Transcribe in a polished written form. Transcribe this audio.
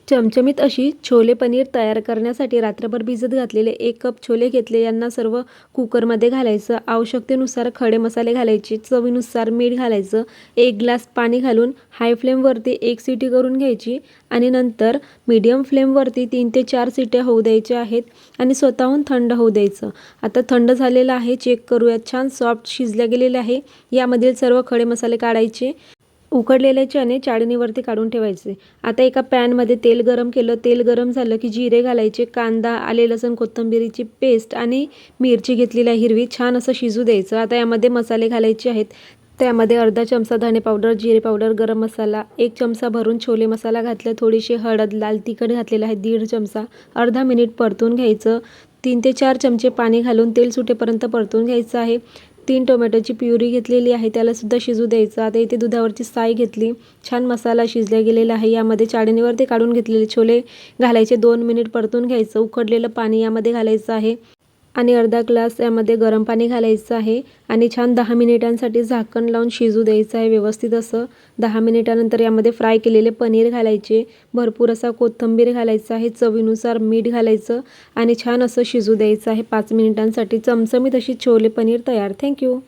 चमचमीत अशी छोले पनीर तयार करण्यासाठी रात्रभर भिजत घातलेले 1 कप छोले घेतले. यांना सर्व कुकरमध्ये घालायचं. आवश्यकतेनुसार खडे मसाले घालायचे. चवीनुसार मीठ घालायचं. 1 ग्लास पाणी घालून हाय फ्लेमवरती 1 सिटी करून घ्यायची आणि नंतर मीडियम फ्लेमवरती 3 ते 4 सिट्या होऊ द्यायच्या आहेत आणि स्वतःहून थंड होऊ द्यायचं. आता थंड झालेलं आहे, चेक करूयात. छान सॉफ्ट शिजल्या गेलेले आहे. यामधील सर्व खडे मसाले काढायचे. उकडलेले चणे चाळणीवरती काढून ठेवायचे. आता एका पॅनमध्ये तेल गरम केलं. तेल गरम झालं की जिरे घालायचे. कांदा, आले लसूण कोथिंबीरची पेस्ट आणि मिरची घेतलेली आहे हिरवी, छान असं शिजू द्यायचं. आता यामध्ये मसाले घालायचे आहेत. त्यामध्ये अर्धा चमचा धणे पावडर, जिरे पावडर, गरम मसाला, 1 चमचा भरून छोले मसाला घातला, थोडीशी हळद, लाल तिखट घातलेलं आहे 1.5 चमचा. अर्धा मिनिट परतून घ्यायचं. 3 ते 4 चमचे पाणी घालून तेल सुटेपर्यंत परतून घ्यायचं आहे. 3 टोमॅटोची प्युरी घेतलेली आहे, त्याला सुद्धा शिजू द्यायचं. आता इथे दुधावरची साय घेतली. छान मसाला शिजला गेलेला आहे. यामध्ये चाळणीवरती काढून घेतलेले छोले घालायचे. 2 मिनिट परतून घ्यायचं. उकडलेलं पाणी यामध्ये घालायचं आहे आणि अर्धा ग्लास यामध्ये गरम पाणी घालायचं आहे आणि छान 10 मिनिटांसाठी झाकण लावून शिजू द्यायचं आहे व्यवस्थित असं. 10 मिनिटानंतर यामध्ये फ्राय केलेले पनीर घालायचे. भरपूर असा कोथिंबीर घालायचा आहे. चवीनुसार मीठ घालायचं आणि छान असं शिजू द्यायचं आहे 5 मिनिटांसाठी. चमचमीत अशी छोले पनीर तयार. थँक्यू.